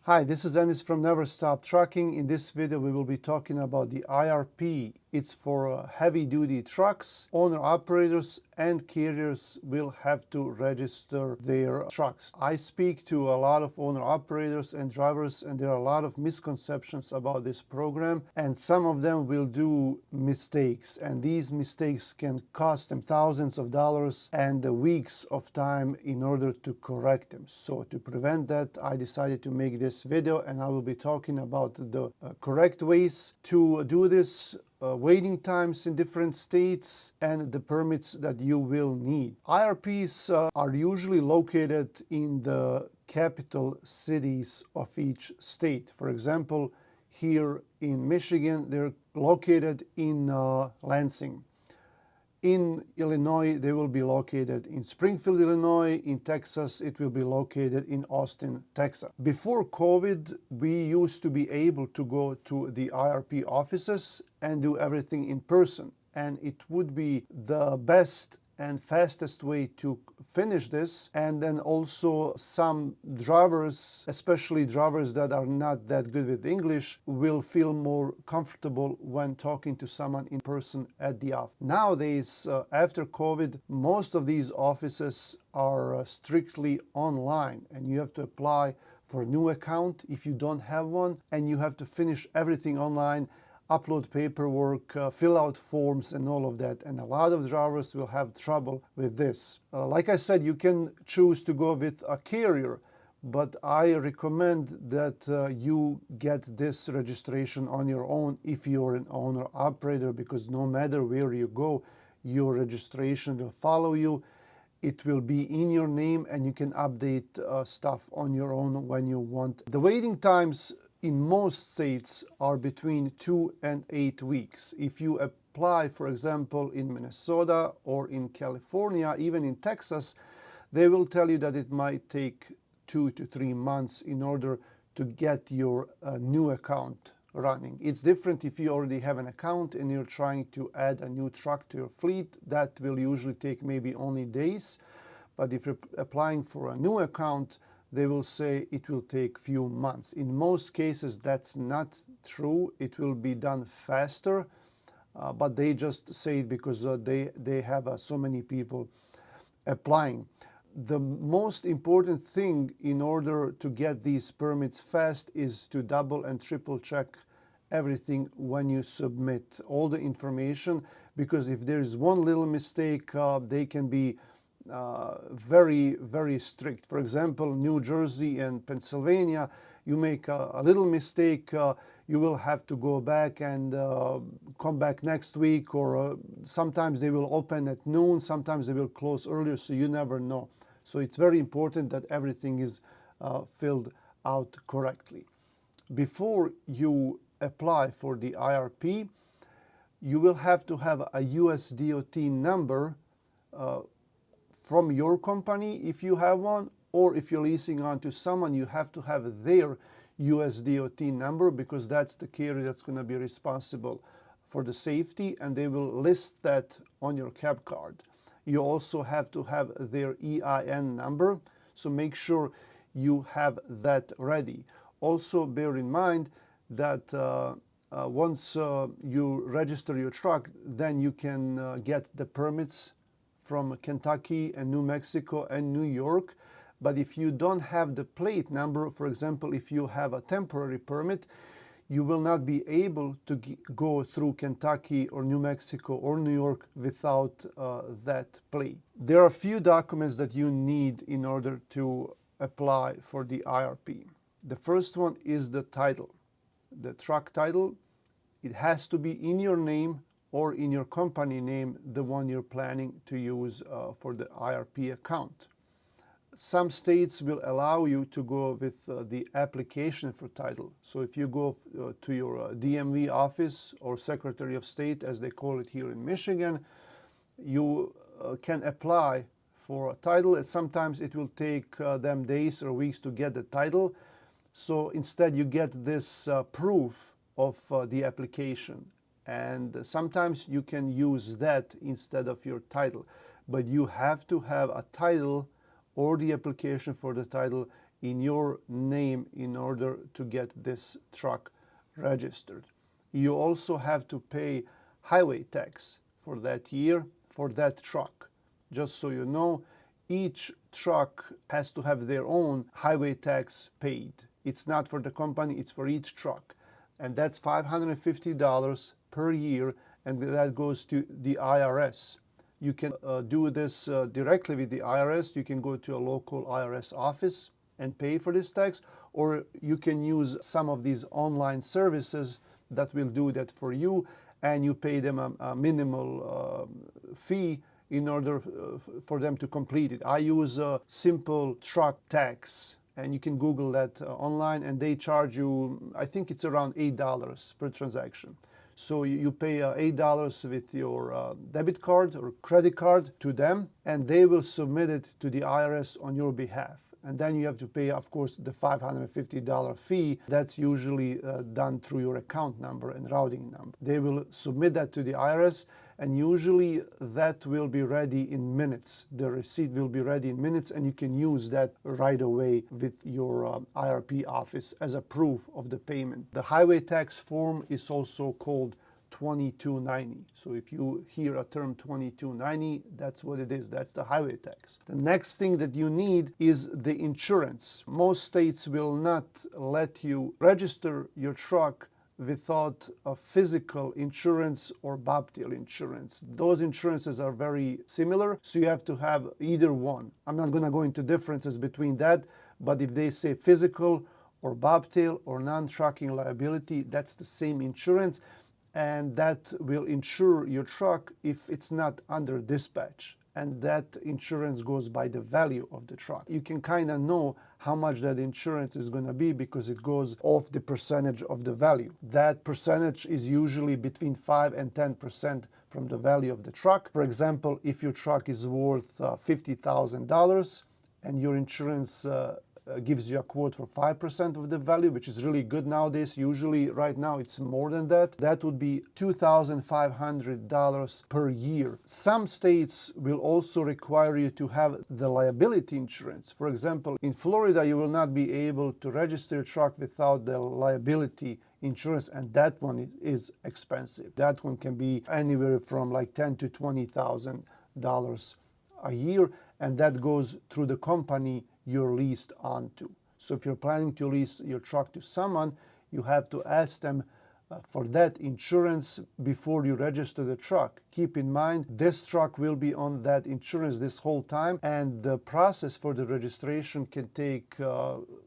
Hi, this is Dennis from Never Stop Trucking. In this video, we will be talking about the IRP. It's for heavy-duty trucks. Owner-operators and carriers will have to register their trucks. I speak to a lot of owner-operators and drivers, and there are a lot of misconceptions about this program, and some of them will do mistakes, and these mistakes can cost them thousands of dollars and weeks of time in order to correct them. So to prevent that, I decided to make this video, and I will be talking about the correct ways to do this, waiting times in different states, and the permits that you will need. IRPs are usually located in the capital cities of each state. For example, here in Michigan, they're located in Lansing. In Illinois, they will be located in Springfield, Illinois. In Texas, it will be located in Austin, Texas. Before COVID, we used to be able to go to the IRP offices and do everything in person. And it would be the best and fastest way to finish this. And then also some drivers, especially drivers that are not that good with English, will feel more comfortable when talking to someone in person at the office. Nowadays, after COVID, most of these offices are strictly online, and you have to apply for a new account if you don't have one, and you have to finish everything online, upload paperwork, fill out forms and all of that, and a lot of drivers will have trouble with this. Like I said, you can choose to go with a carrier, but I recommend that you get this registration on your own if you're an owner operator, because no matter where you go, your registration will follow you. It will be in your name, and you can update stuff on your own when you want. The waiting times in most states are between 2 and 8 weeks. If you apply, for example, in Minnesota or in California, even in Texas, they will tell you that it might take 2 to 3 months in order to get your new account running. It's different if you already have an account and you're trying to add a new truck to your fleet. That will usually take maybe only days. But if you're applying for a new account, they will say it will take few months. In most cases, that's not true. It will be done faster, but they just say it because they have so many people applying. The most important thing in order to get these permits fast is to double and triple check everything when you submit all the information, because if there is one little mistake, they can be very, very strict. For example, New Jersey and Pennsylvania, you make a little mistake, you will have to go back and come back next week, or sometimes they will open at noon, sometimes they will close earlier, so you never know. So it's very important that everything is filled out correctly. Before you apply for the IRP, you will have to have a US DOT number from your company if you have one, or if you're leasing on to someone, you have to have their US DOT number, because that's the carrier that's going to be responsible for the safety, and they will list that on your cab card. You also have to have their EIN number, so make sure you have that ready. Also bear in mind that once you register your truck, then you can get the permits from Kentucky and New Mexico and New York. But if you don't have the plate number, for example, if you have a temporary permit, you will not be able to go through Kentucky or New Mexico or New York without that plate. There are a few documents that you need in order to apply for the IRP. The first one is the title, the truck title. It has to be in your name or in your company name, the one you're planning to use for the IRP account. Some states will allow you to go with the application for title. So if you go to your DMV office, or Secretary of State, as they call it here in Michigan, you can apply for a title. And sometimes it will take them days or weeks to get the title. So instead you get this proof of the application. And sometimes you can use that instead of your title. But you have to have a title or the application for the title in your name in order to get this truck registered. You also have to pay highway tax for that year for that truck. Just so you know, each truck has to have their own highway tax paid. It's not for the company, it's for each truck. And that's $550 per year, and that goes to the IRS. You can do this directly with the IRS. You can go to a local IRS office and pay for this tax, or you can use some of these online services that will do that for you, and you pay them a minimal fee in order for them to complete it. I use a simple truck tax, and you can Google that online, and they charge you, I think it's around $8 per transaction. So you pay $8 with your debit card or credit card to them, and they will submit it to the IRS on your behalf. And then you have to pay, of course, the $550 fee. That's usually done through your account number and routing number. They will submit that to the IRS, and usually that will be ready in minutes. The receipt will be ready in minutes, and you can use that right away with your IRP office as a proof of the payment. The highway tax form is also called 2290. So if you hear a term 2290, that's what it is. That's the highway tax. The next thing that you need is the insurance. Most states will not let you register your truck without a physical insurance or bobtail insurance. Those insurances are very similar, so you have to have either one. I'm not going to go into differences between that, but if they say physical or bobtail or non-trucking liability, that's the same insurance, and that will insure your truck if it's not under dispatch. And that insurance goes by the value of the truck. You can kind of know how much that insurance is going to be because it goes off the percentage of the value. That percentage is usually between 5 and 10% from the value of the truck. For example, if your truck is worth $50,000 and your insurance gives you a quote for 5% of the value, which is really good nowadays. Usually right now it's more than that. That would be $2,500 per year. Some states will also require you to have the liability insurance. For example, in Florida, you will not be able to register a truck without the liability insurance, and that one is expensive. That one can be anywhere from like $10,000 to $20,000 a year, and that goes through the company you're leased onto. So if you're planning to lease your truck to someone, you have to ask them for that insurance before you register the truck. Keep in mind, this truck will be on that insurance this whole time, and the process for the registration can take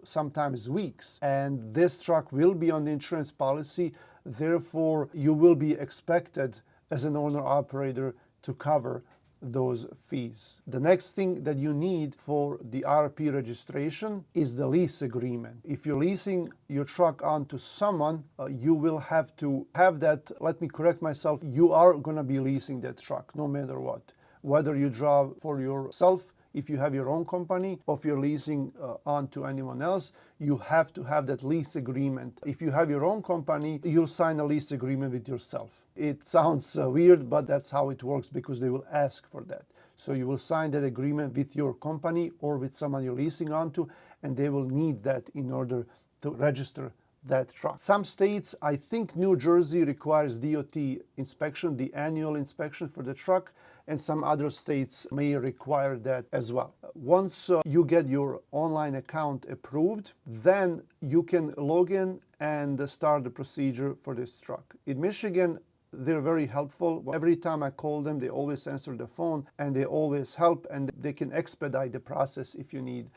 sometimes weeks. And this truck will be on the insurance policy, therefore you will be expected as an owner-operator to cover those fees. The next thing that you need for the IRP registration is the lease agreement. If you're leasing your truck onto someone, you will have to have that. Let me correct myself. You are going to be leasing that truck no matter what. Whether you drive for yourself, if you have your own company, or if you're leasing onto anyone else, you have to have that lease agreement. If you have your own company, you'll sign a lease agreement with yourself. It sounds weird, but that's how it works because they will ask for that. So you will sign that agreement with your company or with someone you're leasing onto, and they will need that in order to register that truck. Some states, I think New Jersey requires DOT inspection, the annual inspection for the truck, and some other states may require that as well. Once you get your online account approved, then you can log in and start the procedure for this truck. In Michigan, they're very helpful. Every time I call them, they always answer the phone and they always help, and they can expedite the process if you need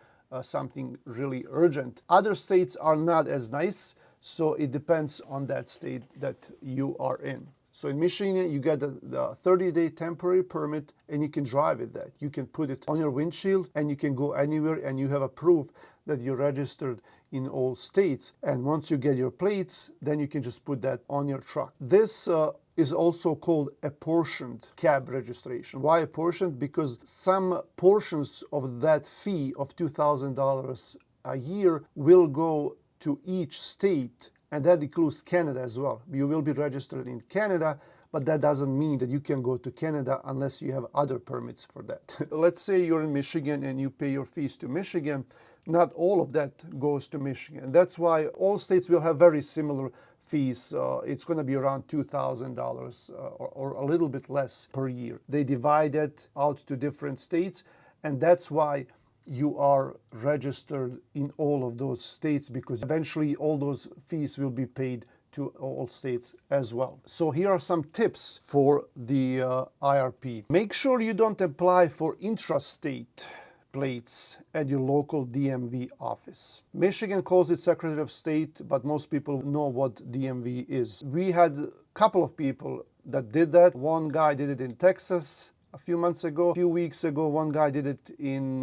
something really urgent. Other states are not as nice, so it depends on that state that you are in. So in Michigan, you get the 30-day temporary permit, and you can drive with that. You can put it on your windshield, and you can go anywhere, and you have a proof that you're registered in all states. And once you get your plates, then you can just put that on your truck. This is also called apportioned cab registration. Why apportioned? Because some portions of that fee of $2,000 a year will go to each state, and that includes Canada as well. You will be registered in Canada, but that doesn't mean that you can go to Canada unless you have other permits for that. Let's say you're in Michigan and you pay your fees to Michigan, not all of that goes to Michigan. That's why all states will have very similar fees. It's going to be around $2,000 or a little bit less per year. They divide it out to different states, and that's why you are registered in all of those states, because eventually all those fees will be paid to all states as well. So here are some tips for the IRP. Make sure you don't apply for intrastate plates at your local DMV office. Michigan calls it Secretary of State, but most people know what DMV is. We had a couple of people that did that. One guy did it in Texas a few months ago. A few weeks ago, one guy did it in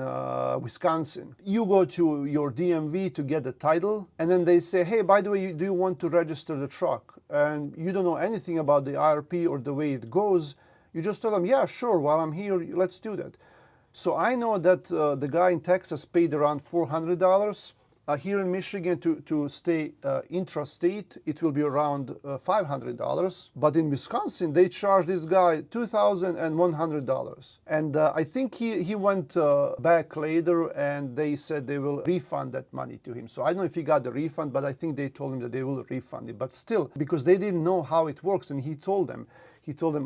Wisconsin. You go to your DMV to get the title, and then they say, hey, by the way, do you want to register the truck? And you don't know anything about the IRP or the way it goes. You just tell them, yeah, sure, while I'm here, let's do that. So I know that the guy in Texas paid around $400. Here in Michigan, to stay intrastate, it will be around $500. But in Wisconsin, they charge this guy $2,100. And I think he went back later, and they said they will refund that money to him. So I don't know if he got the refund, but I think they told him that they will refund it. But still, because they didn't know how it works, and he told them,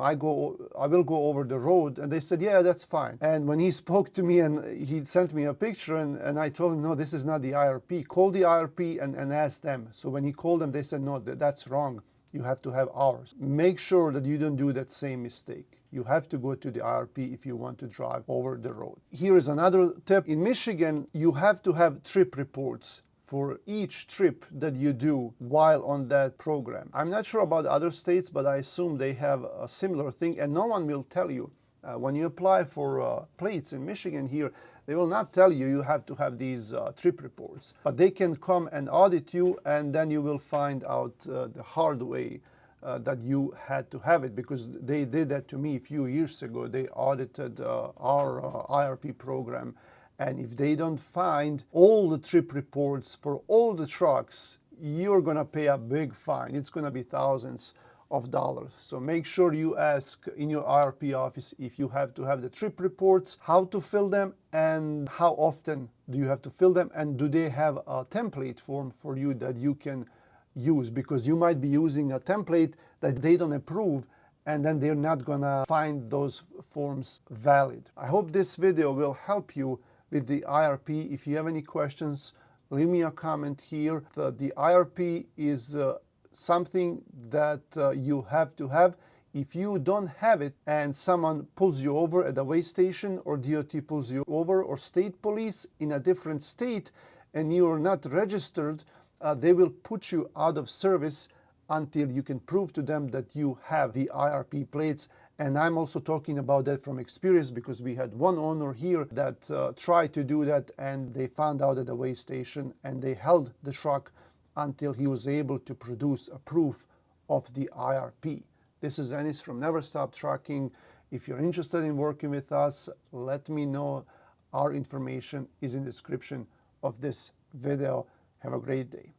I will go over the road. And they said, yeah, that's fine. And when he spoke to me and he sent me a picture, and I told him, no, this is not the IRP. Call the IRP and ask them. So when he called them, they said, no, that's wrong. You have to have ours. Make sure that you don't do that same mistake. You have to go to the IRP if you want to drive over the road. Here is another tip. In Michigan, you have to have trip reports for each trip that you do while on that program. I'm not sure about other states, but I assume they have a similar thing, and no one will tell you. When you apply for plates in Michigan here, they will not tell you you have to have these trip reports, but they can come and audit you, and then you will find out the hard way that you had to have it, because they did that to me a few years ago. They audited our IRP program. And if they don't find all the trip reports for all the trucks, you're going to pay a big fine. It's going to be thousands of dollars. So make sure you ask in your IRP office if you have to have the trip reports, how to fill them, and how often do you have to fill them, and do they have a template form for you that you can use, because you might be using a template that they don't approve, and then they're not going to find those forms valid. I hope this video will help you with the IRP. If you have any questions, leave me a comment here. The IRP is something that you have to have. If you don't have it and someone pulls you over at a weigh station, or DOT pulls you over, or state police in a different state, and you're not registered, they will put you out of service until you can prove to them that you have the IRP plates. And I'm also talking about that from experience, because we had one owner here that tried to do that, and they found out at the weigh station, and they held the truck until he was able to produce a proof of the IRP. This is Ennis from Never Stop Trucking. If you're interested in working with us, let me know. Our information is in the description of this video. Have a great day.